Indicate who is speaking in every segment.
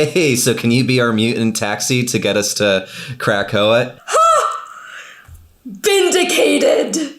Speaker 1: Hey, so can you be our mutant taxi to get us to Krakoa?
Speaker 2: Vindicated!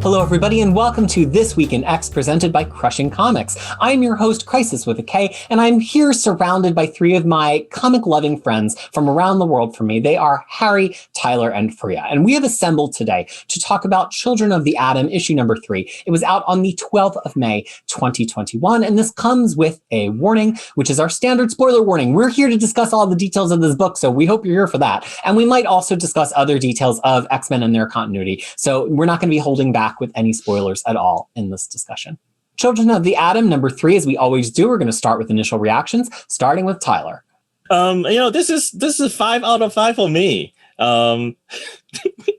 Speaker 3: Hello, everybody, and welcome to This Week in X, presented by Crushing Comics. I'm your host, Crisis with a K, and I'm here surrounded by three of my comic-loving friends from around the world for me. They are Harry, Tyler, and Fariha, and we have assembled today to talk about Children of the Atom, issue number 3. It was out on the 12th of May, 2021, and this comes with a warning, which is our standard spoiler warning. We're here to discuss all the details of this book, so we hope you're here for that. And we might also discuss other details of X-Men and their continuity, so we're not going to be holding back with any spoilers at all in this discussion. Children of the Atom, number 3, as we always do, we're going to start with initial reactions, starting with Tyler.
Speaker 4: This is 5 out of 5 for me.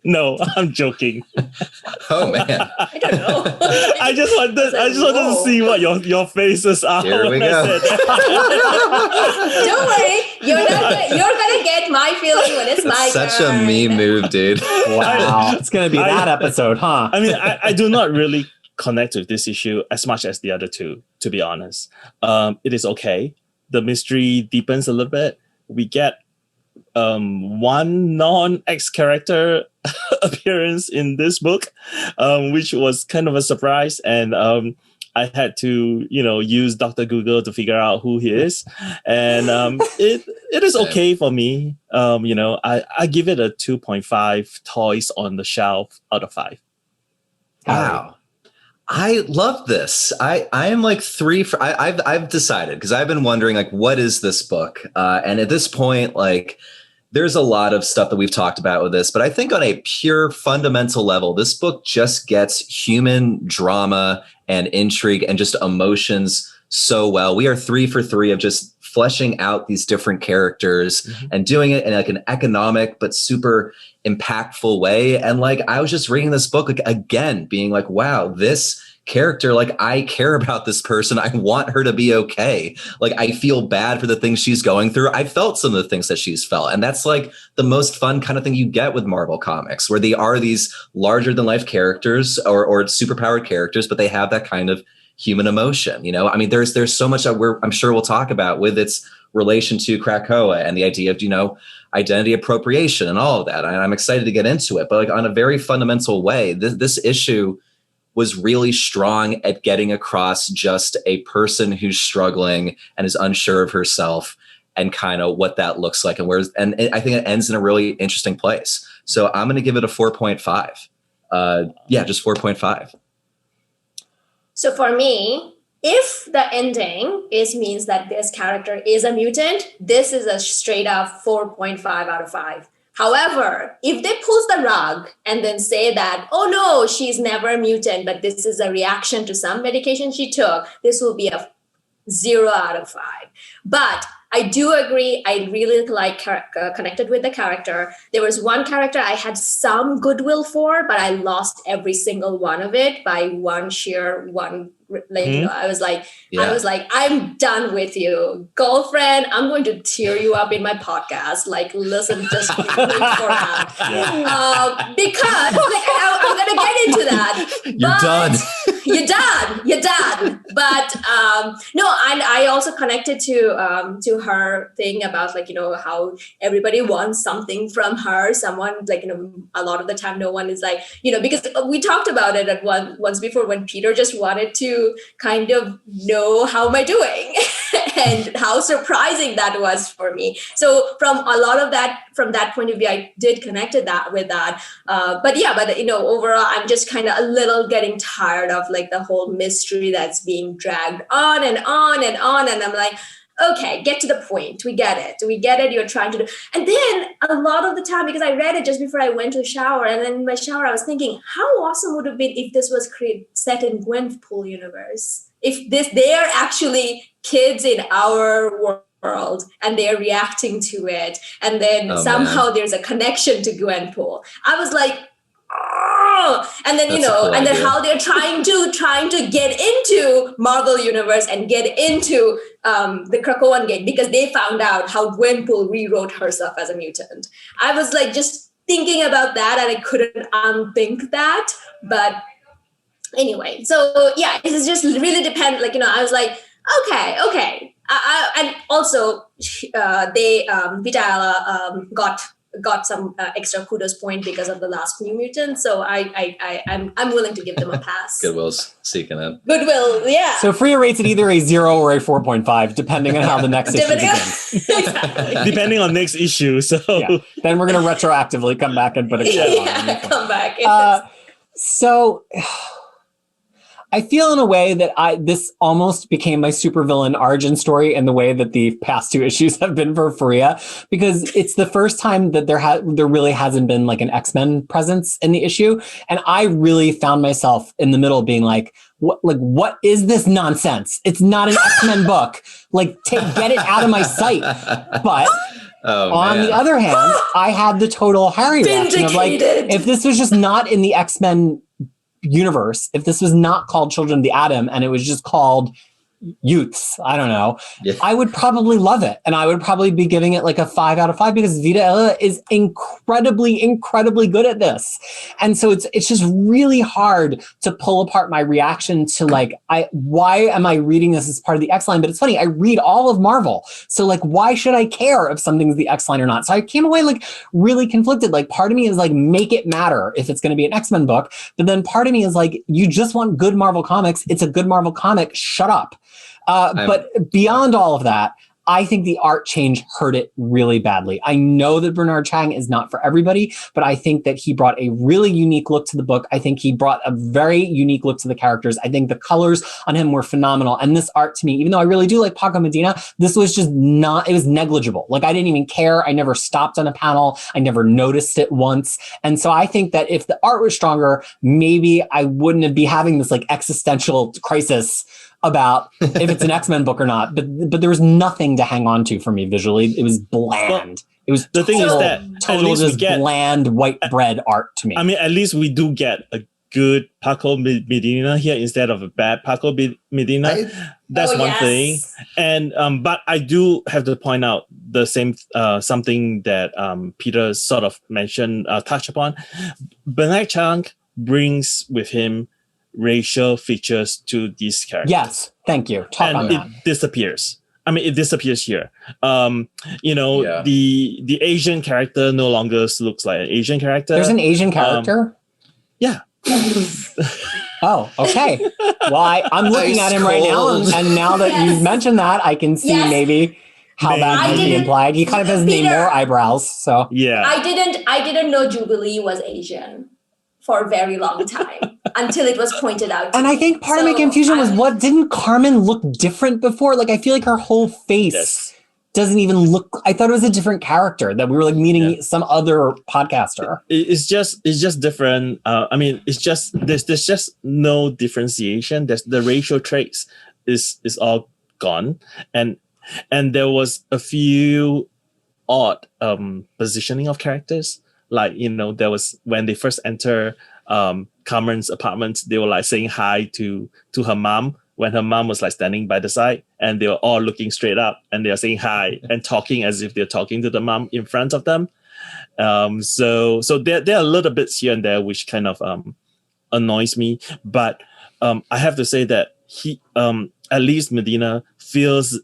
Speaker 4: No, I'm joking.
Speaker 1: Oh man,
Speaker 2: I don't know.
Speaker 4: I just wanted to see what your faces are.
Speaker 1: Here we go.
Speaker 2: Don't worry, you're gonna get my feeling when it's my turn.
Speaker 1: Such a meme move, dude.
Speaker 3: Wow, it's going to be that episode, huh?
Speaker 4: I mean, I do not really connect with this issue as much as the other two, to be honest. It is okay. The mystery deepens a little bit. We get one non-X character appearance in this book, which was kind of a surprise, and I had to use Dr. Google to figure out who he is, and it is okay for me. I give it a 2.5 toys on the shelf out of 5.
Speaker 1: Wow. I love this. I am like 3 for I've decided, because I've been wondering, like, what is this book? And at this point, like, there's a lot of stuff that we've talked about with this, but I think on a pure fundamental level, this book just gets human drama and intrigue and just emotions so well. We are 3 for 3 of just fleshing out these different characters and doing it in like an economic but super impactful way. And like, I was just reading this book like, again, being like, wow, this character, like, I care about this person. I want her to be okay. Like, I feel bad for the things she's going through. I felt some of the things that she's felt. And that's like the most fun kind of thing you get with Marvel Comics, where they are these larger than life characters or superpowered characters, but they have that kind of human emotion. I mean, there's so much that I'm sure we'll talk about with its relation to Krakoa and the idea of, identity appropriation and all of that. And I'm excited to get into it, but like on a very fundamental way, this issue was really strong at getting across just a person who's struggling and is unsure of herself and kind of what that looks like. And I think it ends in a really interesting place. So I'm going to give it a 4.5. Just 4.5.
Speaker 2: So for me, if the ending means that this character is a mutant, this is a straight up 4.5 out of 5. However, if they pull the rug and then say that, oh no, she's never a mutant, but this is a reaction to some medication she took, this will be a 0 out of 5. But I do agree. I really connected with the character. There was one character I had some goodwill for, but I lost every single one of it by one. I was like, I'm done with you, girlfriend. I'm going to tear you up in my podcast. Like, listen, just wait for that. Yeah. Because I'm going to get into that.
Speaker 1: You're done.
Speaker 2: You're done. But no, and I also connected to her thing about how everybody wants something from her. Someone a lot of the time, no one is like, because we talked about it at once before when Peter just wanted to kind of know how am I doing and how surprising that was for me. So from that point of view, I did connected that with that. But overall, I'm just kind of a little getting tired of like the whole mystery that's being dragged on and on and on. And I'm like, okay, get to the point. We get it. You're trying to do. And then a lot of the time, because I read it just before I went to the shower, and then in my shower, I was thinking, how awesome would it have been if this was set in Gwenpool universe? If they're actually kids in our world and they're reacting to it. And then somehow there's a connection to Gwenpool. I was like, oh, and then and then how they're trying to get into Marvel Universe and get into the Krakoan Gate because they found out how Gwenpool rewrote herself as a mutant. I was like just thinking about that and I couldn't unthink that. But anyway, so yeah, it just really depends. Like, I was like, okay. And also, they Vidala got some extra kudos point because of the last New Mutant. So I'm willing to give them a pass.
Speaker 1: Goodwill's seeking it.
Speaker 2: Goodwill, yeah.
Speaker 3: So Fariha rates it either a 0 or a 4.5, depending on how the next issue begins.
Speaker 2: Exactly.
Speaker 4: Depending on next issue. So
Speaker 3: Then we're going to retroactively come back and put a cut on it.
Speaker 2: Come back.
Speaker 3: So I feel in a way that this almost became my supervillain origin story in the way that the past 2 issues have been for Fariha, because it's the first time that there really hasn't been like an X-Men presence in the issue. And I really found myself in the middle being like, what is this nonsense? It's not an X-Men book. Like, get it out of my sight. But on the other hand, I had the total Harry reaction of like, if this was just not in the X-Men universe, if this was not called Children of the Atom and it was just called Youths, I don't know, I would probably love it. And I would probably be giving it like a 5 out of 5 because Vidala is incredibly good at this. And so it's just really hard to pull apart my reaction to like, why am I reading this as part of the X line? But it's funny, I read all of Marvel. So like, why should I care if something's the X line or not? So I came away like really conflicted. Like part of me is like, make it matter if it's going to be an X-Men book. But then part of me is like, you just want good Marvel comics. It's a good Marvel comic. Shut up. But beyond all of that, I think the art change hurt it really badly. I know that Bernard Chang is not for everybody, but I think that he brought a really unique look to the book. I think he brought a very unique look to the characters. I think the colors on him were phenomenal. And this art to me, even though I really do like Paco Medina, this was just it was negligible. Like I didn't even care. I never stopped on a panel. I never noticed it once. And so I think that if the art was stronger, maybe I wouldn't be having this like existential crisis about if it's an X-Men book or not, but there was nothing to hang on to for me visually. It was bland. It was
Speaker 4: the thing is that
Speaker 3: total just bland white bread art to me.
Speaker 4: I mean, at least we do get a good Paco Medina here instead of a bad Paco Medina. That's one thing. And but I do have to point out the same something that Peter sort of mentioned, touched upon. Bernard Chang brings with him racial features to these characters.
Speaker 3: Yes, thank you. Talk on that.
Speaker 4: It disappears. I mean, it disappears here. The Asian character no longer looks like an Asian character.
Speaker 3: There's an Asian character?
Speaker 4: Yeah.
Speaker 3: Oh, okay. Well, I'm looking at him right now, and now that you've mentioned that, I can see maybe how that might be implied. He kind of has more eyebrows, so.
Speaker 4: Yeah.
Speaker 2: I didn't know Jubilee was Asian for a very long time until it was pointed out.
Speaker 3: And I think part of my confusion was didn't Carmen look different before? Like, I feel like her whole face doesn't even look, I thought it was a different character that we were like meeting some other podcaster.
Speaker 4: It's just different. I mean, it's just, there's just no differentiation. There's the racial traits is all gone. And there was a few odd positioning of characters. Like, there was when they first enter Carmen's apartment, they were like saying hi to her mom when her mom was like standing by the side, and they were all looking straight up and they are saying hi and talking as if they're talking to the mom in front of them. So there are little bits here and there which kind of annoys me. But I have to say that he, at least Medina, feels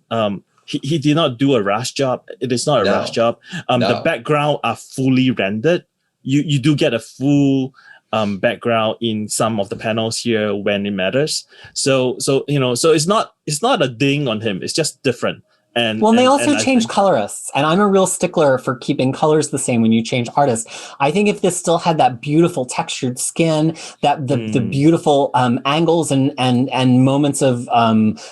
Speaker 4: he did not do a rush job. It is not a rush job. The background are fully rendered. You do get a full background in some of the panels here when it matters. So it's not a ding on him. It's just different. And
Speaker 3: they also changed colorists, and I'm a real stickler for keeping colors the same when you change artists. I think if this still had that beautiful textured skin, that the beautiful angles and moments of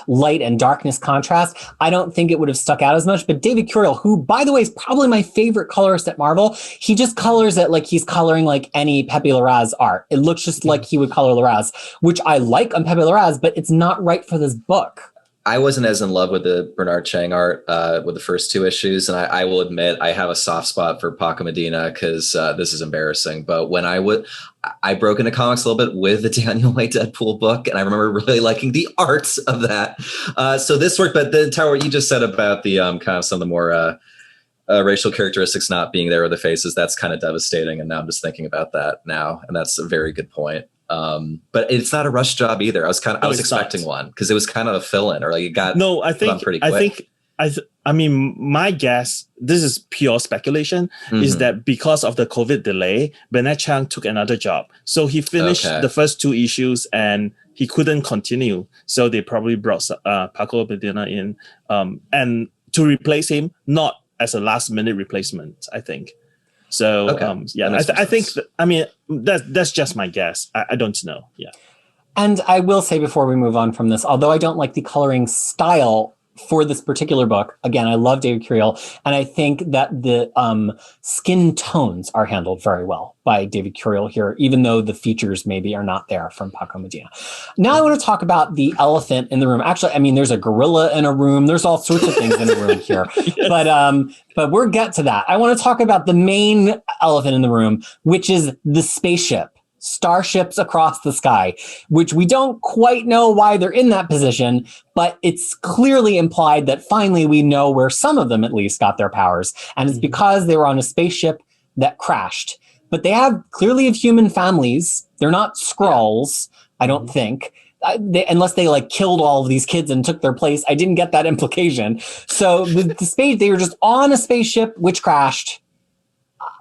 Speaker 3: light and darkness contrast, I don't think it would have stuck out as much. But David Curiel, who by the way is probably my favorite colorist at Marvel, he just colors it like he's coloring like any Pepe Larraz art. It looks just like he would color Larraz, which I like on Pepe Larraz, but it's not right for this book.
Speaker 1: I wasn't as in love with the Bernard Chang art with the first 2 issues. And I will admit I have a soft spot for Paco Medina because this is embarrassing. But when I broke into comics a little bit with the Daniel White Deadpool book, and I remember really liking the art of that. So this worked, but the entire what you just said about the kind of some of the more racial characteristics not being there with the faces, that's kind of devastating. And now I'm just thinking about that now. And that's a very good point. But it's not a rush job either. I was expecting one because it was kind of a fill-in, or like it got pretty quick.
Speaker 4: I mean, my guess, this is pure speculation, is that because of the COVID delay, Bennett Chang took another job. So he finished the first 2 issues and he couldn't continue. So they probably brought Paco Medina in and to replace him, not as a last-minute replacement, I think. So, I think, that's just my guess. I don't know. Yeah.
Speaker 3: And I will say before we move on from this, although I don't like the coloring style for this particular book, again, I love David Curiel, and I think that the skin tones are handled very well by David Curiel here, even though the features maybe are not there from Paco Medina. Now I want to talk about the elephant in the room. Actually, I mean, there's a gorilla in a room. There's all sorts of things in a room here. Yes. But we'll get to that. I want to talk about the main elephant in the room, which is the spaceship. Starships across the sky, which we don't quite know why they're in that position, but it's clearly implied that finally we know where some of them at least got their powers. And it's because they were on a spaceship that crashed. But they clearly have human families. They're not Skrulls, I don't think. Unless they like killed all of these kids and took their place. I didn't get that implication. So they were just on a spaceship which crashed.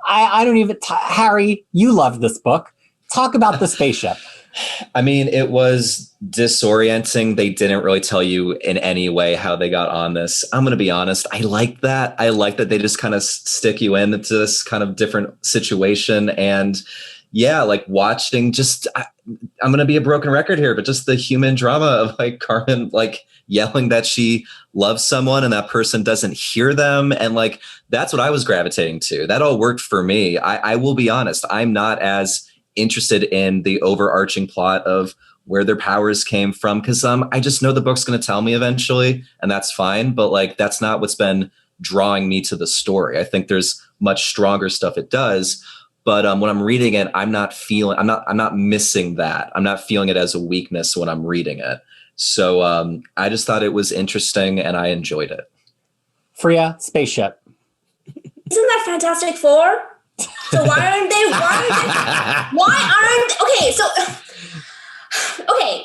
Speaker 3: I don't even, Harry, you loved this book. Talk about the spaceship.
Speaker 1: I mean, it was disorienting. They didn't really tell you in any way how they got on this. I'm going to be honest. I like that. I like that they just kind of stick you into this kind of different situation. And yeah, like watching I'm going to be a broken record here, but just the human drama of like Carmen, like yelling that she loves someone and that person doesn't hear them. And like, that's what I was gravitating to. That all worked for me. I will be honest. I'm not as interested in the overarching plot of where their powers came from, because I just know the book's going to tell me eventually, and that's fine. But like, that's not what's been drawing me to the story. I think there's much stronger stuff it does, but when I'm reading it, I'm not missing that. I'm not feeling it as a weakness when I'm reading it. So I just thought it was interesting and I enjoyed it.
Speaker 3: Fariha, spaceship.
Speaker 2: Isn't that Fantastic Four? So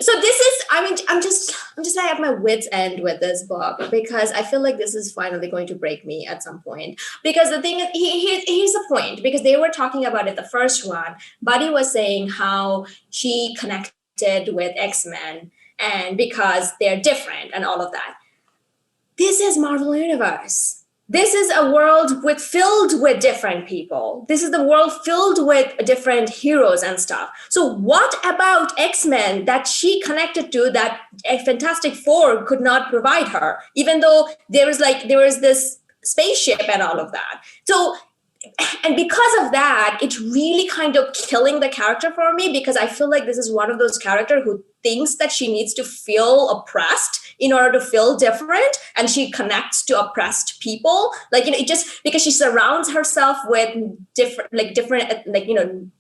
Speaker 2: so this is, I mean, I'm just like at my wit's end with this book, because I feel like this is finally going to break me at some point. Because the thing is, here's the point, because they were talking about it, the first one, Buddy was saying how she connected with X-Men and because they're different and all of that. This is Marvel Universe. This is a world filled with different people. This is the world filled with different heroes and stuff. So what about X-Men that she connected to that a Fantastic Four could not provide her, even though there was this spaceship and all of that. So, and because of that, it's really kind of killing the character for me, because I feel like this is one of those characters who thinks that she needs to feel oppressed in order to feel different, and she connects to oppressed people, it just because she surrounds herself with different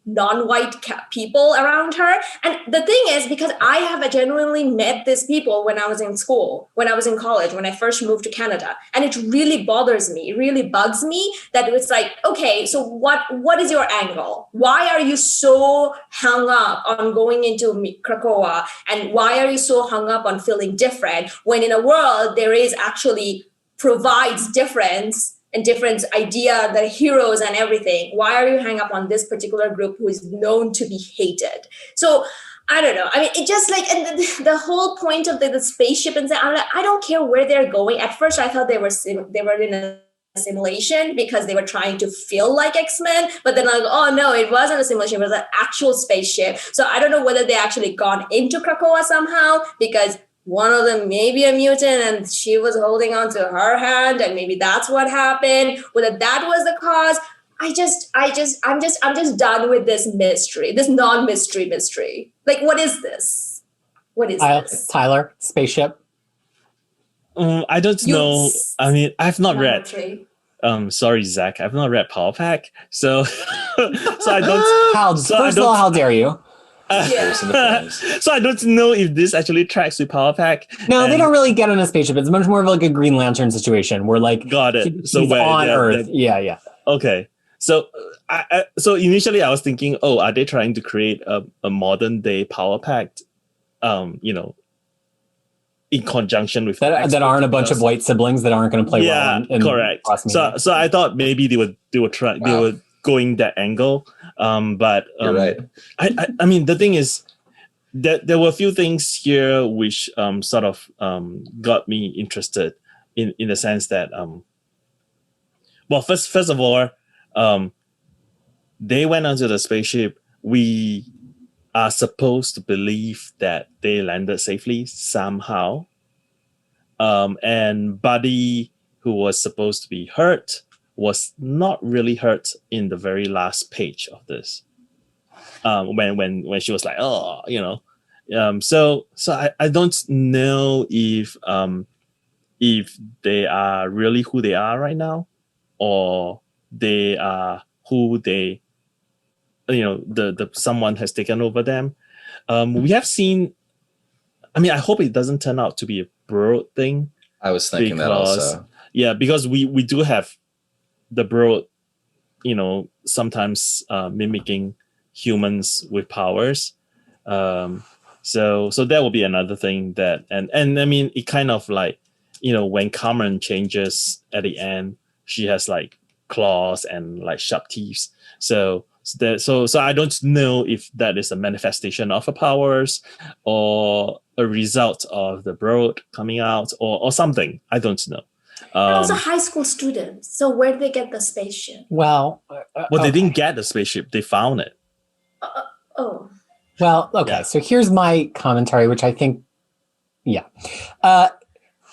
Speaker 2: non-white people around her. And the thing is, because I have genuinely met these people when I was in school, when I was in college, when I first moved to Canada, and it really bothers me, it really bugs me that it's like, okay, so what is your angle? Why are you so hung up on going into Krakoa, and why are you so hung up on feeling different, when in a world there is actually provides difference and different idea, the heroes and everything? Why are you hung up on this particular group who is known to be hated? So I don't know. I mean, it just like, and the whole point of the spaceship and I'm like, I don't care where they're going. At first I thought they were in a simulation because they were trying to feel like X-Men, but then like, oh no, it wasn't a simulation, it was an actual spaceship. So I don't know whether they actually gone into Krakoa somehow, because one of them may be a mutant and she was holding on to her hand, and maybe that's what happened, whether that was the cause. I'm just done with this mystery, this mystery. Like, what is this? This?
Speaker 3: Tyler, spaceship.
Speaker 4: I don't know. I mean, I've not read. Sorry, Zach. I've not read Power Pack, so I don't.
Speaker 3: First of all, how dare you?
Speaker 4: So I don't know if this actually tracks with Power Pack.
Speaker 3: No, they don't really get on a spaceship. It's much more of like a Green Lantern situation where like
Speaker 4: got it.
Speaker 3: He's on Earth. Yeah.
Speaker 4: Okay. So initially I was thinking, oh, are they trying to create a modern day power pact, in conjunction with
Speaker 3: that aren't a bunch of white siblings that aren't going to play well in
Speaker 4: correct. So I thought maybe they were going that angle. But
Speaker 1: You're right.
Speaker 4: I mean, the thing is that there were a few things here which sort of got me interested in the sense that well, first of all, they went onto the spaceship. We are supposed to believe that they landed safely somehow. And Buddy, who was supposed to be hurt, was not really hurt in the very last page of this. When she was like, oh, so I don't know if they are really who they are right now, or they are who they, the someone has taken over them. We have seen. I mean, I hope it doesn't turn out to be a Brood thing.
Speaker 1: I was thinking that also.
Speaker 4: Yeah, because we do have the Brood, sometimes mimicking humans with powers. So that will be another thing that, and I mean, it kind of like, when Carmen changes at the end, she has like claws and like sharp teeth. So I don't know if that is a manifestation of her powers or a result of the Brood coming out or something. I don't know.
Speaker 2: They're also high school students. So where did they get the spaceship?
Speaker 3: Well,
Speaker 4: they didn't get the spaceship. They found it.
Speaker 2: Oh.
Speaker 3: Well, okay. Yeah. So here's my commentary, which I think,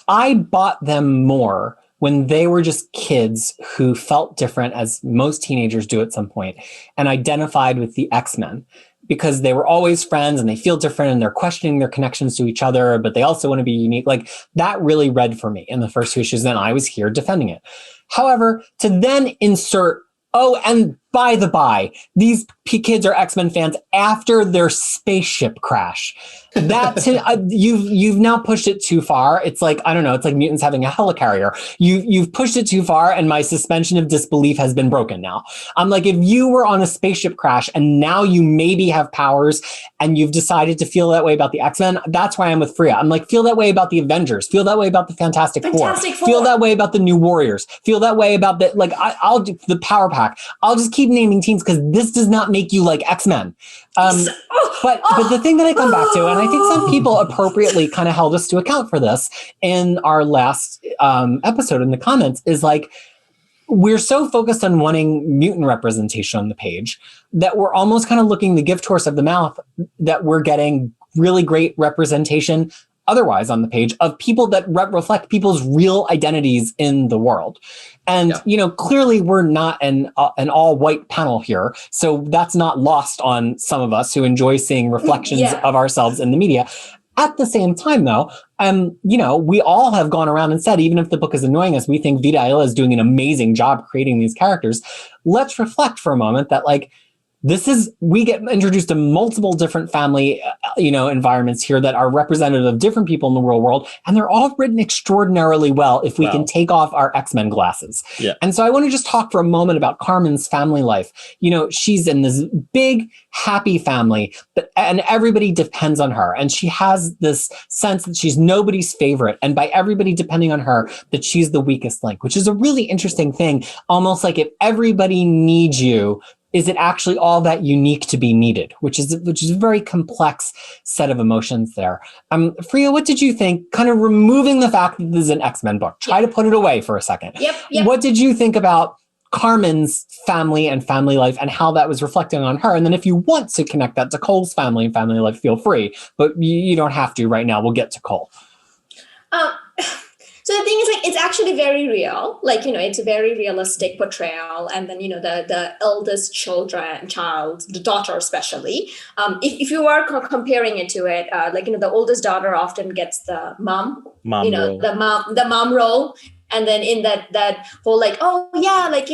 Speaker 3: I bought them more when they were just kids who felt different, as most teenagers do at some point, and identified with the X-Men because they were always friends and they feel different and they're questioning their connections to each other, but they also want to be unique. Like, that really read for me in the first two issues, and I was here defending it. However, to then insert, oh, and by the by, these kids are X-Men fans after their spaceship crash. That's you've now pushed it too far. It's like, I don't know, it's like mutants having a helicarrier. You've pushed it too far, and my suspension of disbelief has been broken now. I'm like, if you were on a spaceship crash and now you maybe have powers and you've decided to feel that way about the X-Men, that's why I'm with Fariha. I'm like, feel that way about the Avengers, feel that way about the Fantastic Four, feel that way about the New Warriors, feel that way about the, like, I'll do the Power Pack. I'll just keep naming teams because this does not make you like X-Men. But the thing that I come back to, and I think some people appropriately kind of held us to account for this in our last episode in the comments, is like, we're so focused on wanting mutant representation on the page that we're almost kind of looking the gift horse of the mouth that we're getting really great representation otherwise on the page of people that reflect people's real identities in the world. And, clearly we're not an all white panel here. So that's not lost on some of us who enjoy seeing reflections of ourselves in the media. At the same time, though, we all have gone around and said, even if the book is annoying us, we think Vita Ayala is doing an amazing job creating these characters. Let's reflect for a moment that, like, we get introduced to multiple different family, environments here that are representative of different people in the real world. And they're all written extraordinarily well if we can take off our X-Men glasses. Yeah. And so I want to just talk for a moment about Carmen's family life. She's in this big, happy family, and everybody depends on her. And she has this sense that she's nobody's favorite. And by everybody depending on her, that she's the weakest link, which is a really interesting thing. Almost like, if everybody needs you, is it actually all that unique to be needed? Which is a very complex set of emotions there. Fariha, what did you think? Kind of removing the fact that this is an X-Men book. Try to put it away for a second. Yep. What did you think about Carmen's family and family life and how that was reflecting on her? And then if you want to connect that to Cole's family and family life, feel free. But you don't have to right now. We'll get to Cole.
Speaker 2: So the thing is, like, it's actually very real. Like, it's a very realistic portrayal. And then, the eldest child, the daughter especially, if you are comparing it to it, the oldest daughter often gets the mom role. the mom role. And then in that whole, like, oh yeah, like,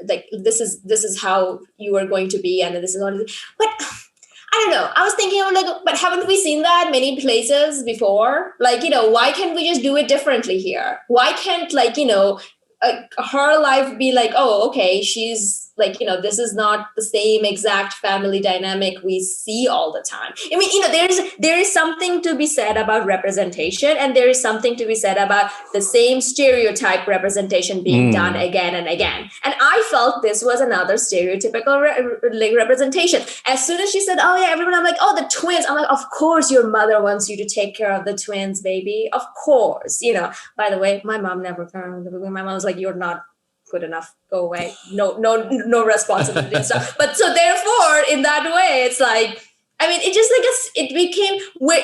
Speaker 2: like this is how you are going to be. And then this is what it is. But I don't know. I was thinking, but haven't we seen that many places before? Like, why can't we just do it differently here? Why can't, her life be like, oh, okay, she's like, this is not the same exact family dynamic we see all the time. I mean, there is something to be said about representation, and there is something to be said about the same stereotype representation being done again and again. And I felt this was another stereotypical representation. As soon as she said, oh yeah, everyone, I'm like, oh, the twins. I'm like, of course your mother wants you to take care of the twins, baby. Of course. By the way, my mom never cared. My mom was like, you're not good enough, go away, no responsibility and stuff. But so therefore in that way, it's like, I mean, it just like it became where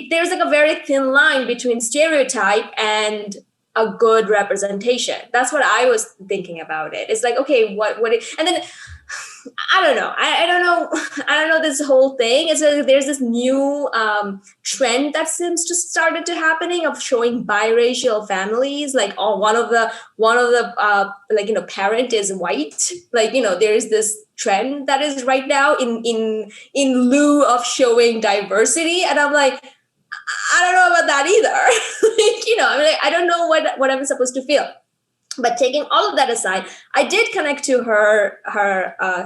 Speaker 2: there's like a very thin line between stereotype and a good representation. That's what I was thinking about it. It's like, okay, and then I don't know. I don't know this whole thing. It's like there's this new trend that seems to started to happening of showing biracial families. Like, one of the parent is white. Like, there's this trend that is right now in lieu of showing diversity. And I'm like, I don't know about that either. I mean, like, I don't know what I'm supposed to feel. But taking all of that aside, I did connect to her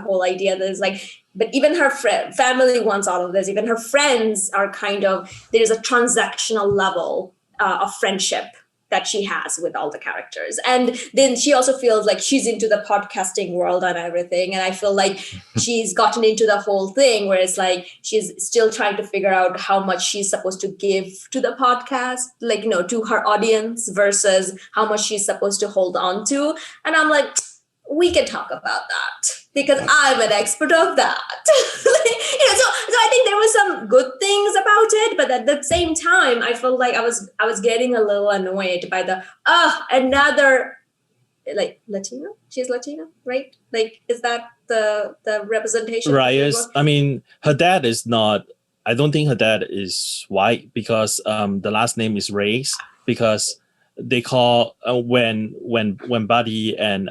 Speaker 2: whole idea that is like, but even her family wants all of this. Even her friends are there's a transactional level of friendship that she has with all the characters. And then she also feels like she's into the podcasting world and everything. And I feel like she's gotten into the whole thing where it's like, she's still trying to figure out how much she's supposed to give to the podcast, like, to her audience versus how much she's supposed to hold on to. And I'm like, we can talk about that because I'm an expert of that. So I think there were some good things about it, but at the same time, I felt like I was getting a little annoyed by another like Latino. She's Latino, right? Like, is that the representation?
Speaker 4: Right. I mean, her dad is not. I don't think her dad is white because the last name is Reyes because they call when Buddy and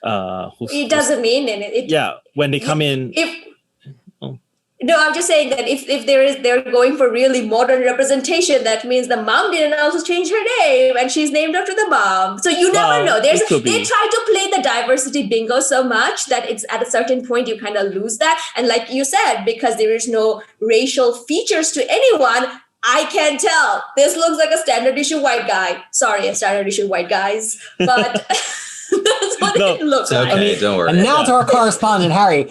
Speaker 2: it doesn't mean it.
Speaker 4: Yeah, when they come in.
Speaker 2: No, I'm just saying that if they're going for really modern representation, that means the mom didn't also change her name and she's named after the mom. So you never know. They try to play the diversity bingo so much that it's at a certain point you kind of lose that. And like you said, because there is no racial features to anyone, I can tell this looks like a standard issue white guy. Sorry, standard issue white guys, but that's what it looks like.
Speaker 1: Okay, don't worry.
Speaker 3: And now to our correspondent, Harry.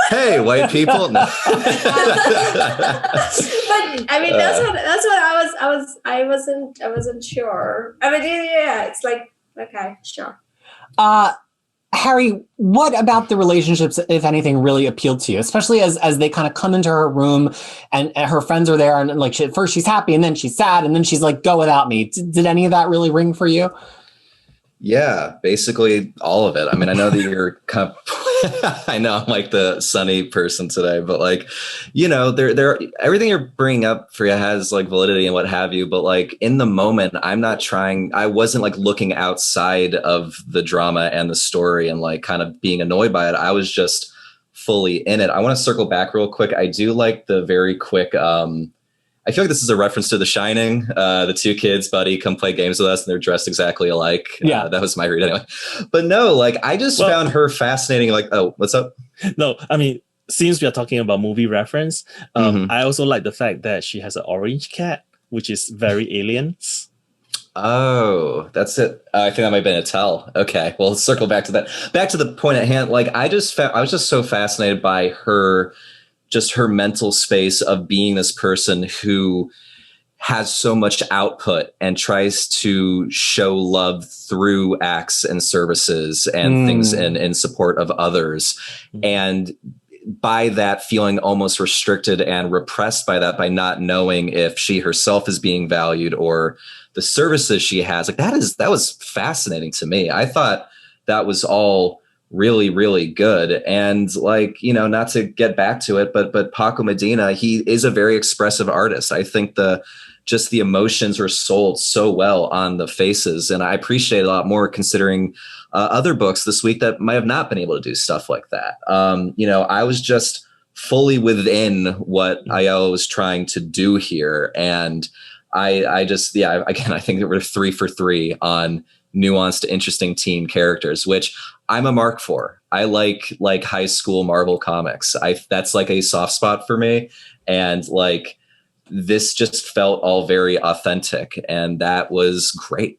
Speaker 1: Hey, white people. No.
Speaker 2: But I mean, that's what I wasn't sure. I mean, yeah, it's like, okay, sure.
Speaker 3: Harry, what about the relationships, if anything, really appealed to you, especially as they kind of come into her room and her friends are there and like at first she's happy and then she's sad and then she's like, go without me. Did any of that really ring for you?
Speaker 1: Yeah, basically all of it. I mean, I know that you're kind of, I know I'm like the sunny person today, but like, there, everything you're bringing up for you has like validity and what have you. But like in the moment, I wasn't like looking outside of the drama and the story and like kind of being annoyed by it. I was just fully in it. I want to circle back real quick. I do like the very quick, I feel like this is a reference to The Shining. The two kids, Buddy, come play games with us, and they're dressed exactly alike. Yeah, that was my read anyway. But no, like I just found her fascinating. Like, oh, what's up?
Speaker 4: No, I mean, since we are talking about movie reference, I also like the fact that she has an orange cat, which is very Aliens.
Speaker 1: Oh, that's it. I think that might have been a tell. Okay, well, let's circle back to that. Back to the point at hand. Like, I was just so fascinated by her. Just her mental space of being this person who has so much output and tries to show love through acts and services and things in support of others. And by that feeling almost restricted and repressed by that, by not knowing if she herself is being valued or the services she has. Like that was fascinating to me. I thought that was all really, really good. And like, not to get back to it, but Paco Medina, he is a very expressive artist. I think the emotions were sold so well on the faces. And I appreciate it a lot more considering other books this week that might have not been able to do stuff like that. I was just fully within what Ayala was trying to do here. And I think that we're 3 for 3 on nuanced, interesting teen characters, which I'm a mark for. I like high school Marvel comics. That's like a soft spot for me. And like, this just felt all very authentic, and that was great.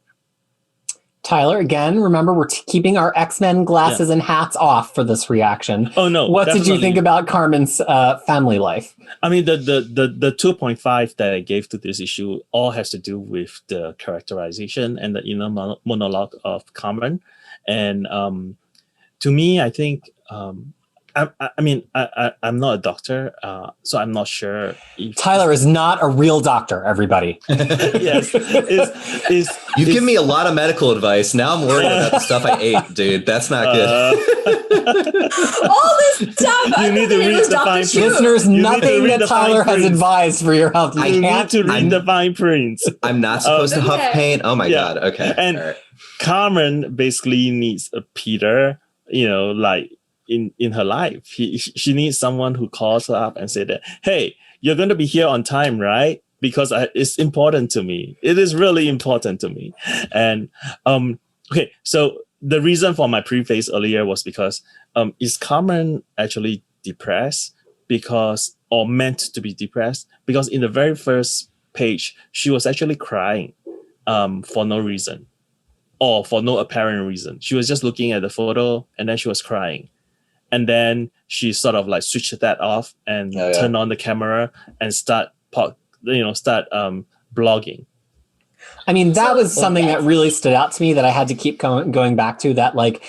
Speaker 3: Tyler, again, remember we're keeping our X-Men glasses and hats off for this reaction.
Speaker 4: Oh no!
Speaker 3: What did you think about Carmen's family life?
Speaker 4: I mean, the 2.5 that I gave to this issue all has to do with the characterization and the inner monologue of Carmen. And to me, I think I'm not a doctor, so I'm not sure.
Speaker 3: Tyler is not a real doctor, everybody.
Speaker 4: Yes.
Speaker 1: You've given me a lot of medical advice. Now I'm worried about the stuff I ate, dude. That's not good.
Speaker 2: All this stuff.
Speaker 4: You need to read the fine print.
Speaker 3: Listeners, nothing that Tyler has advised for your health.
Speaker 4: You need to read the fine print.
Speaker 1: I'm not supposed to huff paint. Oh my God. Okay.
Speaker 4: And Carmen basically needs a Peter, like, in her life. She needs someone who calls her up and say that, hey, you're going to be here on time, right? Because it's important to me. It is really important to me. And okay, so the reason for my preface earlier was because is Carmen actually depressed or meant to be depressed? Because in the very first page, she was actually crying for no reason, or for no apparent reason. She was just looking at the photo and then she was crying. And then she sort of like switched that off and turned on the camera and start blogging.
Speaker 3: I mean, that was something that really stood out to me that I had to keep going back to, that like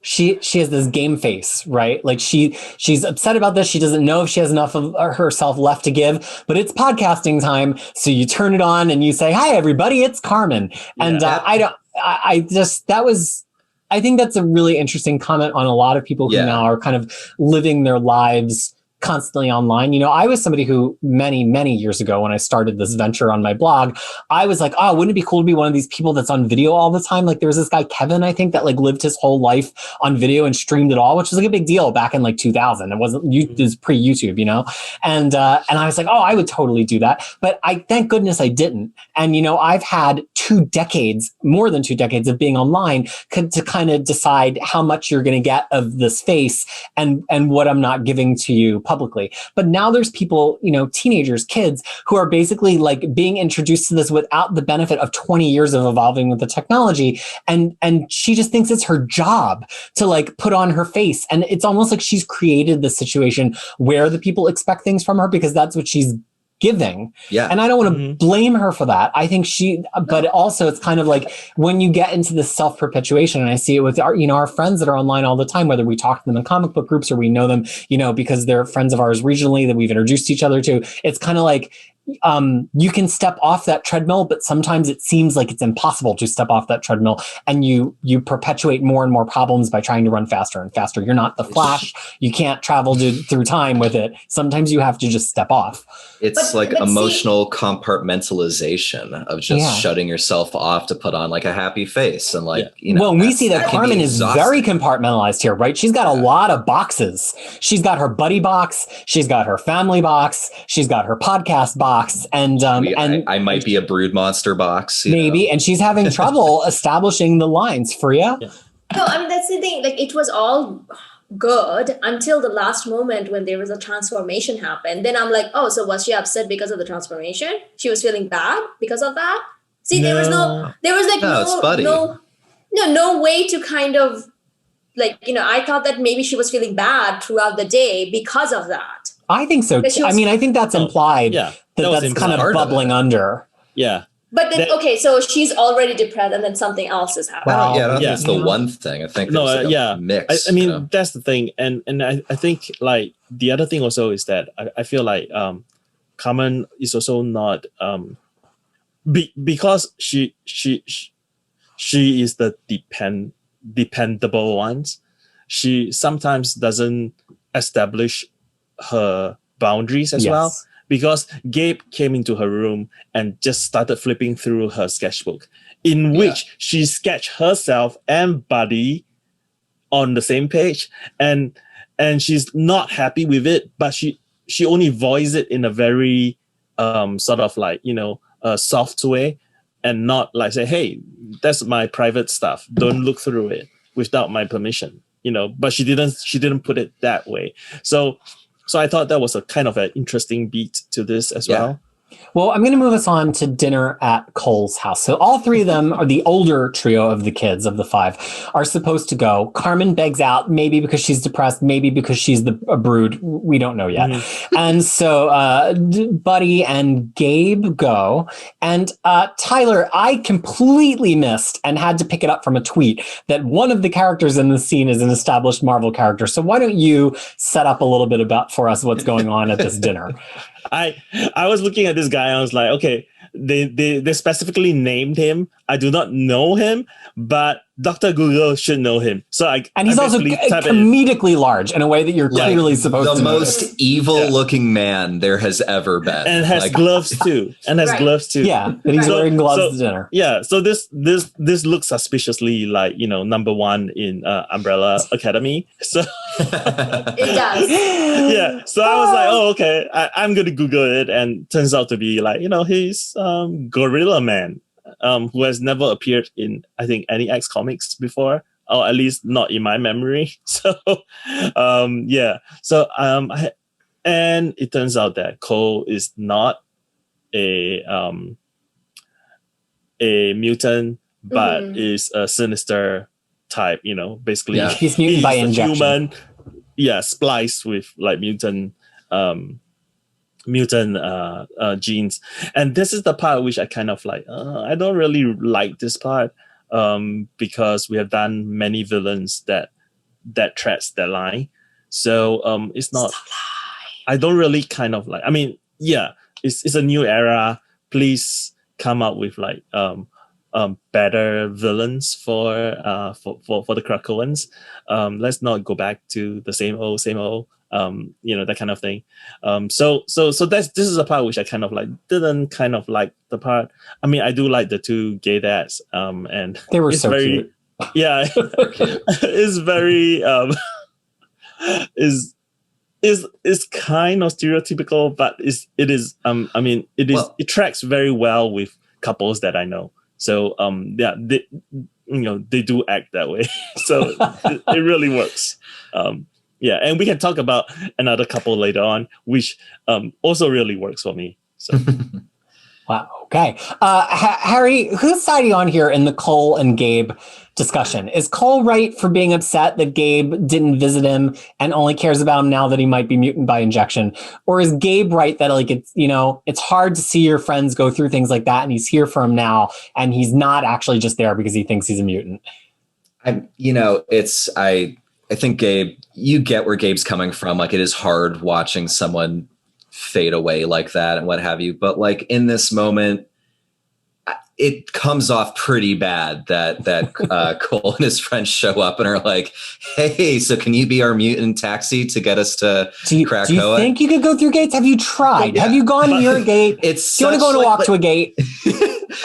Speaker 3: she has this game face, right? Like she's upset about this. She doesn't know if she has enough of herself left to give, but it's podcasting time. So you turn it on and you say, hi, everybody, it's Carmen. And I think that's a really interesting comment on a lot of people who now are kind of living their lives constantly online. I was somebody who many, many years ago, when I started this venture on my blog, I was like, oh, wouldn't it be cool to be one of these people that's on video all the time? Like there was this guy, Kevin, I think, that like lived his whole life on video and streamed it all, which was like a big deal back in like 2000. It was pre-YouTube, And I was like, oh, I would totally do that. But thank goodness I didn't. And, I've had more than 2 decades of being online to kind of decide how much you're going to get of this face and what I'm not giving to you publicly. But now there's people, teenagers, kids, who are basically like being introduced to this without the benefit of 20 years of evolving with the technology. And she just thinks it's her job to like put on her face. And it's almost like she's created this situation where the people expect things from her because that's what she's giving. Yeah. And I don't want to blame her for that. I think but also it's kind of like when you get into this self-perpetuation, and I see it with our friends that are online all the time, whether we talk to them in comic book groups or we know them, because they're friends of ours regionally that we've introduced each other to. It's kind of like, you can step off that treadmill, but sometimes it seems like it's impossible to step off that treadmill, and you perpetuate more and more problems by trying to run faster and faster. You're not the Flash. You can't travel through time with it. Sometimes you have to just step off.
Speaker 1: It's emotional compartmentalization of just shutting yourself off to put on like a happy face. And
Speaker 3: well, we see that Carmen is very compartmentalized here, right? She's got a lot of boxes. She's got her buddy box. She's got her family box. She's got her podcast box. And
Speaker 1: I might be a brood monster box.
Speaker 3: Maybe. And she's having trouble establishing the lines. Fariha? Yeah.
Speaker 2: No, I mean, that's the thing. Like, it was all good until the last moment when there was a transformation happen. Then I'm like, oh, so was she upset because of the transformation? She was feeling bad because of that? See, there was no way to kind of I thought that maybe she was feeling bad throughout the day because of that.
Speaker 3: I think so. I think that's implied. That's kind of bubbling under.
Speaker 4: Yeah.
Speaker 2: But then, so she's already depressed, and then something else is happening.
Speaker 1: I don't think it's the one thing. I think a mix.
Speaker 4: I mean, that's the thing, and I think like the other thing also is that I feel like Carmen is also not because she is the dependable ones. She sometimes doesn't establish her boundaries as well. Because Gabe came into her room and just started flipping through her sketchbook, in which she sketched herself and Buddy on the same page, and she's not happy with it, but she only voiced it in a very sort of like soft way, and not like say, hey, that's my private stuff. Don't look through it without my permission. But she didn't put it that way. So I thought that was a kind of an interesting beat to this as well.
Speaker 3: Well, I'm going to move us on to dinner at Cole's house. So all three of them are the older trio of the kids, of the five, are supposed to go. Carmen begs out, maybe because she's depressed, maybe because she's a brood. We don't know yet. Mm-hmm. And so Buddy and Gabe go. And Tyler, I completely missed and had to pick it up from a tweet that one of the characters in the scene is an established Marvel character. So why don't you set up a little bit about for us what's going on at this dinner?
Speaker 4: I was looking at this guy. I was like, okay, they specifically named him. I do not know him, but Dr. Google should know him. And
Speaker 3: he's also comedically large in a way that you're clearly supposed to.
Speaker 1: The most evil-looking man there has ever been,
Speaker 4: and has gloves too.
Speaker 3: Yeah, and he's wearing gloves to dinner.
Speaker 4: Yeah, so this looks suspiciously like number one in Umbrella Academy. So
Speaker 2: it does.
Speaker 4: Yeah, so I was like, oh, okay, I'm gonna Google it, and turns out to be like he's Gorilla Man. Who has never appeared in, I think, any X comics before, or at least not in my memory. So, yeah. So, and it turns out that Cole is not a mutant, but is a sinister type. Basically,
Speaker 3: he's mutant by injection.
Speaker 4: Human, spliced with like mutant genes. And this is the part which I kind of like, I don't really like this part because we have done many villains that treads that line. So it's not, I don't really kind of like, I mean, it's a new era. Please come up with like better villains for the Krakoans. Let's not go back to the same old that kind of thing. So this is a part which I kind of like didn't kind of like the part. I mean, I do like the two gay dads, and
Speaker 3: they were so cute.
Speaker 4: Yeah, it's very is kind of stereotypical, but it tracks very well with couples that I know. So they do act that way. So it really works. Yeah, and we can talk about another couple later on, which also really works for me. So,
Speaker 3: wow. Okay, Harry, whose side are you on here in the Cole and Gabe discussion? Is Cole right for being upset that Gabe didn't visit him and only cares about him now that he might be mutant by injection, or is Gabe right that like it's hard to see your friends go through things like that, and he's here for him now, and he's not actually just there because he thinks he's a mutant?
Speaker 1: I think Gabe, you get where Gabe's coming from. Like, it is hard watching someone fade away like that and what have you. But like in this moment, it comes off pretty bad that Cole and his friends show up and are like, hey, so can you be our mutant taxi to get us to Krakoa?
Speaker 3: Do you think you could go through gates? Have you tried? Yeah. Have you gone near a gate? Do you want to go on a walk to a gate?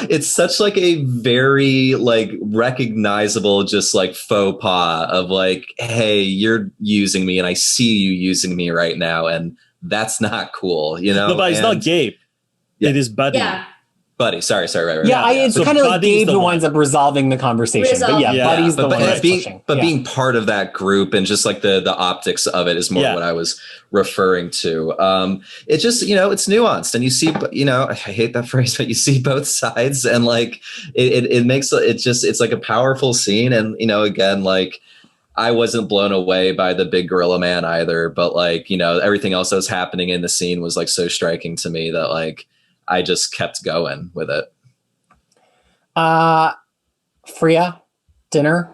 Speaker 1: It's such like a very like recognizable, just like faux pas of like, hey, you're using me and I see you using me right now. And that's not cool,
Speaker 4: No, but it's not Gabe. Yeah. It is Buddy.
Speaker 2: Yeah.
Speaker 1: Buddy, sorry, right.
Speaker 3: Yeah, it's kind of like Gabe who winds up resolving the conversation. But Buddy's the one that's pushing.
Speaker 1: But being part of that group and just like the optics of it is more what I was referring to. It just, it's nuanced, and you see, I hate that phrase, but you see both sides, and like it makes it's like a powerful scene. And again, like I wasn't blown away by the big gorilla man either, but like everything else that was happening in the scene was like so striking to me that like I just kept going with it.
Speaker 3: Fariha, dinner?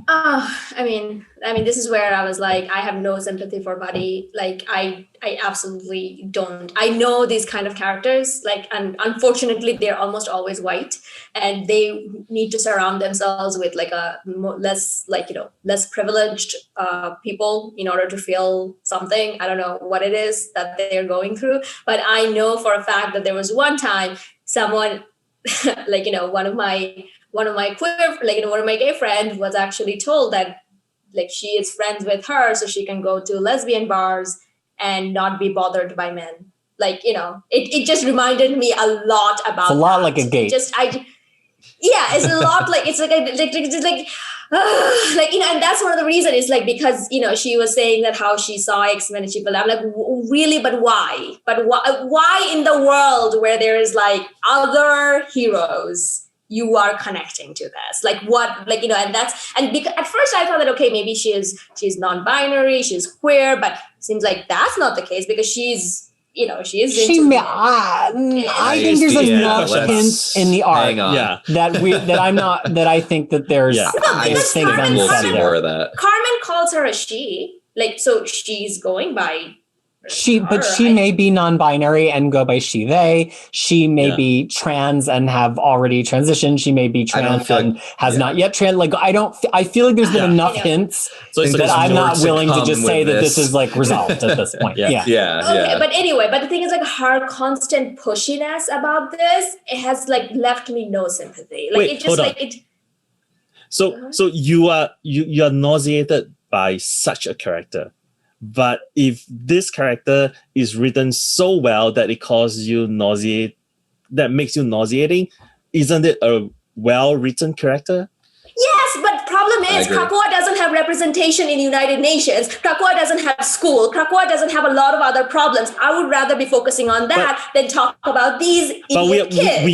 Speaker 2: I mean, this is where I was like, I have no sympathy for Buddy. Like, I absolutely don't. I know these kind of characters, like, and unfortunately, they're almost always white, and they need to surround themselves with like less privileged people in order to feel something. I don't know what it is that they're going through, but I know for a fact that there was one time someone, one of my queer, one of my gay friends was actually told that like she is friends with her so she can go to lesbian bars and not be bothered by men. Like, it just reminded me a lot about
Speaker 3: it's a lot like a gate.
Speaker 2: Yeah, it's a lot like it's like and that's one of the reasons is like because she was saying that how she saw X-Men and she felt I'm like really, but why? But why in the world where there is like other heroes you are connecting to this? Like what, like and because at first I thought that okay, maybe she's non-binary, she's queer, but it seems like that's not the case because she's
Speaker 3: I think there's enough hints in the art that I think that there's
Speaker 1: things unsaid there.
Speaker 2: Carmen calls her a she, like so she's going by
Speaker 3: she may be non-binary and go by she they. She may be trans and have already transitioned. She may be trans and has not yet trans. Like I feel like there's been enough hints that I'm not willing to just say that this is like resolved at this point.
Speaker 2: Okay, but anyway, but the thing is like her constant pushiness about this, it has like left me no sympathy. Like it just like it.
Speaker 4: So you are nauseated by such a character. But if this character is written so well that it causes you that makes you nauseating, isn't it a well-written character?
Speaker 2: Yes, but problem is Krakoa doesn't have representation in United Nations. Krakoa doesn't have school. Krakoa doesn't have a lot of other problems. I would rather be focusing on that than talk about these idiot kids.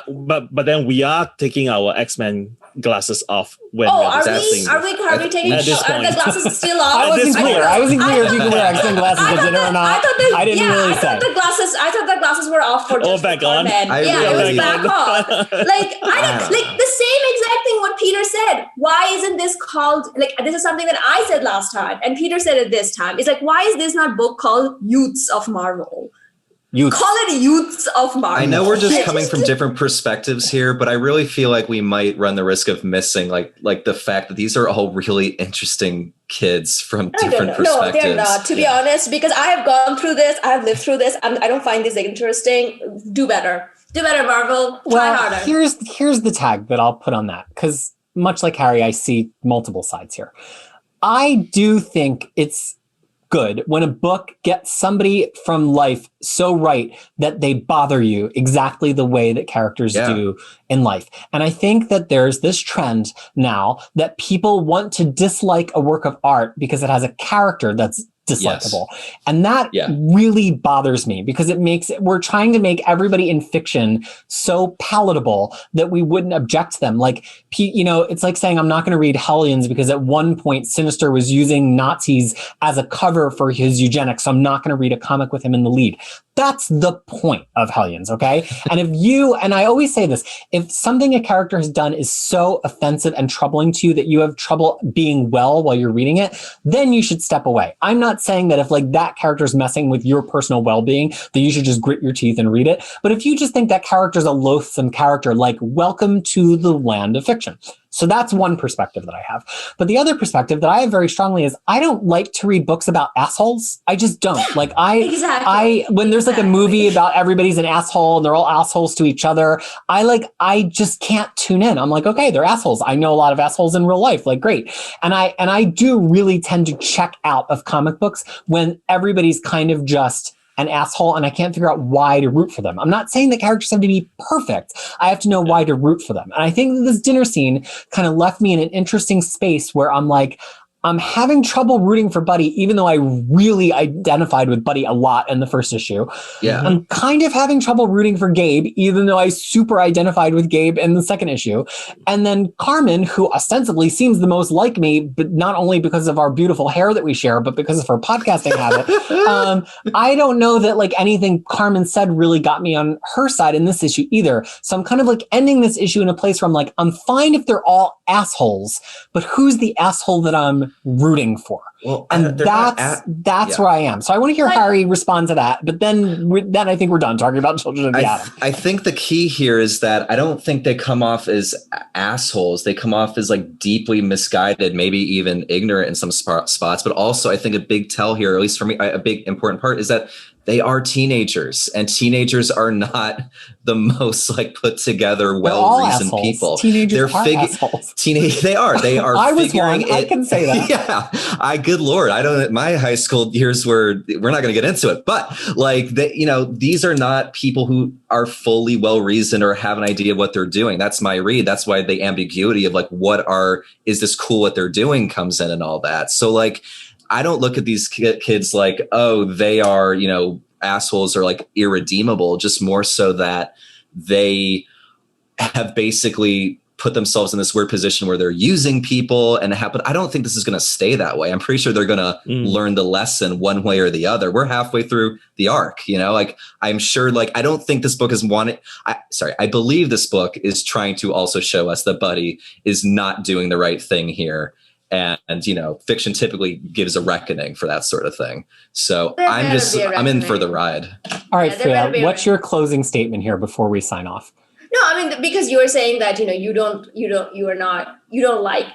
Speaker 4: But then we are taking our X-Men glasses off when
Speaker 2: are we taking are the glasses still off?
Speaker 3: I wasn't clear if you can wear X-Men glasses for dinner or not. I didn't really say.
Speaker 2: I thought the glasses were off for just
Speaker 4: back on.
Speaker 2: It was back on. Like the same exact thing what Peter said. Why isn't this called like this is something that I said last time and Peter said it this time. It's like why is this not book called Youths of Marvel? Call it Youths of Marvel.
Speaker 1: I know we're just coming from different perspectives here, but I really feel like we might run the risk of missing like the fact that these are all really interesting kids from different perspectives.
Speaker 2: No, they're not, to be honest, because I have gone through this, I have lived through this, and I don't find this interesting. Do better. Do better, Marvel. Try harder.
Speaker 3: Here's the tag that I'll put on that, because much like Harry, I see multiple sides here. I do think it's good when a book gets somebody from life so right that they bother you exactly the way that characters do in life. And I think that there's this trend now that people want to dislike a work of art because it has a character that's dislikable. Yes. And that really bothers me because we're trying to make everybody in fiction so palatable that we wouldn't object to them. Like, it's like saying I'm not going to read Hellions because at one point Sinister was using Nazis as a cover for his eugenics. So I'm not going to read a comic with him in the lead. That's the point of Hellions, okay? And and I always say this, if something a character has done is so offensive and troubling to you that you have trouble being well while you're reading it, then you should step away. I'm not saying that if like that character is messing with your personal well-being, that you should just grit your teeth and read it. But if you just think that character is a loathsome character, like welcome to the land of fiction. So that's one perspective that I have. But the other perspective that I have very strongly is I don't like to read books about assholes. I just don't. Like when there's like a movie about everybody's an asshole and they're all assholes to each other, I just can't tune in. I'm like, okay, they're assholes. I know a lot of assholes in real life. Like, great. And I do really tend to check out of comic books when everybody's kind of just an asshole and I can't figure out why to root for them. I'm not saying the characters have to be perfect. I have to know why to root for them. And I think that this dinner scene kind of left me in an interesting space where I'm like, I'm having trouble rooting for Buddy, even though I really identified with Buddy a lot in the first issue. Yeah. I'm kind of having trouble rooting for Gabe, even though I super identified with Gabe in the second issue. And then Carmen, who ostensibly seems the most like me, but not only because of our beautiful hair that we share, but because of her podcasting habit. I don't know that like anything Carmen said really got me on her side in this issue either. So I'm kind of like ending this issue in a place where I'm like, I'm fine if they're all assholes, but who's the asshole that I'm rooting for? Well, and that's where I am. So I want to hear Harry respond to that, but then I think we're done talking about Children of the Atom.
Speaker 1: I think the key here is that I don't think they come off as assholes. They come off as like deeply misguided, maybe even ignorant in some spots. But also I think a big tell here, at least for me, a big important part is that they are teenagers, and teenagers are not the most like put together, well-reasoned people.
Speaker 3: Teenagers are assholes.
Speaker 1: They are. They are.
Speaker 3: I was wrong. I can say that.
Speaker 1: Yeah, good Lord, my high school years we're not going to get into it, but like these are not people who are fully well-reasoned or have an idea of what they're doing. That's my read. That's why the ambiguity of like, is this cool what they're doing comes in and all that. So like, I don't look at these kids like, oh, they are, assholes or like irredeemable, just more so that they have basically put themselves in this weird position where they're using people but I don't think this is going to stay that way. I'm pretty sure they're going to learn the lesson one way or the other. We're halfway through the arc, like I'm sure, like, I don't think this book is I believe this book is trying to also show us that Buddy is not doing the right thing here. And fiction typically gives a reckoning for that sort of thing. So I'm in for the ride.
Speaker 3: All right, Fariha, what's your closing statement here before we sign off?
Speaker 2: No, I mean, because you were saying that, you don't like,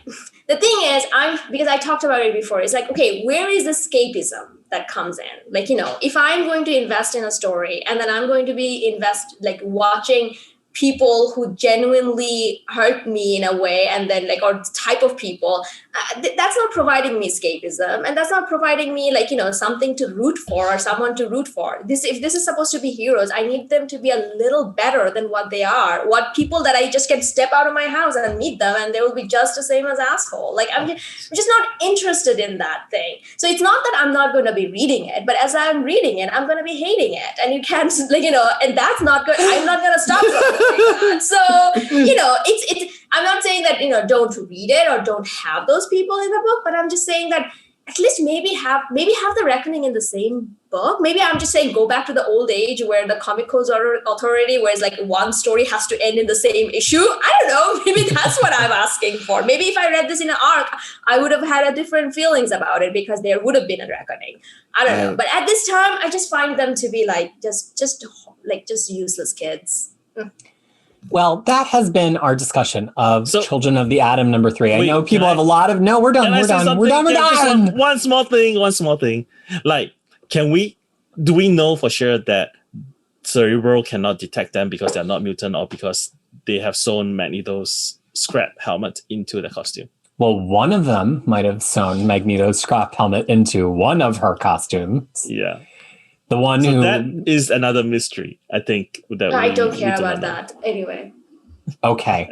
Speaker 2: the thing is, because I talked about it before, it's like, okay, where is the escapism that comes in? Like, if I'm going to invest in a story and then I'm going to be watching people who genuinely hurt me in a way, and then or type of people, that's not providing me escapism, and that's not providing me something to root for or someone to root for. If this is supposed to be heroes, I need them to be a little better than what they are. What people that I just can step out of my house and meet them and they will be just the same as asshole. Like I'm just not interested in that thing. So it's not that I'm not going to be reading it, but as I'm reading it, I'm going to be hating it, and you can't and that's not good. I'm not going to stop that. So it's I'm not saying that don't read it or don't have those people in the book, but I'm just saying that at least maybe have the reckoning in the same book. Maybe I'm just saying go back to the old age where the Comic Codes Authority, where it's one story has to end in the same issue. I don't know. Maybe that's what I'm asking for. Maybe if I read this in an arc, I would have had a different feelings about it because there would have been a reckoning. I don't know. But at this time, I just find them to be just useless kids.
Speaker 3: Well, that has been our discussion of Children of the Atom number 3. I know people have a lot of, no, we're done.
Speaker 4: One small thing. Like, do we know for sure that Cerebro cannot detect them because they're not mutant or because they have sewn Magneto's scrap helmet into the costume?
Speaker 3: Well, one of them might have sewn Magneto's scrap helmet into one of her costumes.
Speaker 4: Yeah.
Speaker 3: The one
Speaker 4: that is another mystery, I think.
Speaker 2: I don't care about that. Anyway.
Speaker 3: Okay.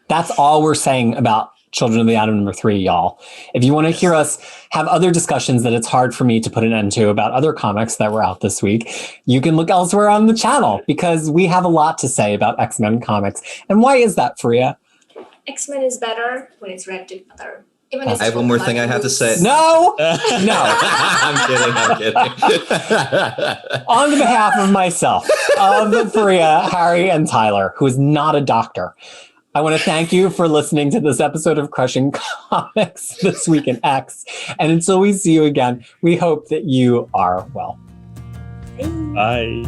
Speaker 3: That's all we're saying about Children of the Atom number 3, y'all. If you want to hear us have other discussions that it's hard for me to put an end to about other comics that were out this week, you can look elsewhere on the channel because we have a lot to say about X-Men comics. And why is that, Fariha?
Speaker 2: X-Men is better when it's read together.
Speaker 1: I have one more thing I have to say.
Speaker 3: No.
Speaker 1: I'm kidding.
Speaker 3: On behalf of myself, of Fariha, Harry, and Tyler, who is not a doctor, I want to thank you for listening to this episode of Crushing Comics This Week in X. And until we see you again, we hope that you are well.
Speaker 4: Bye.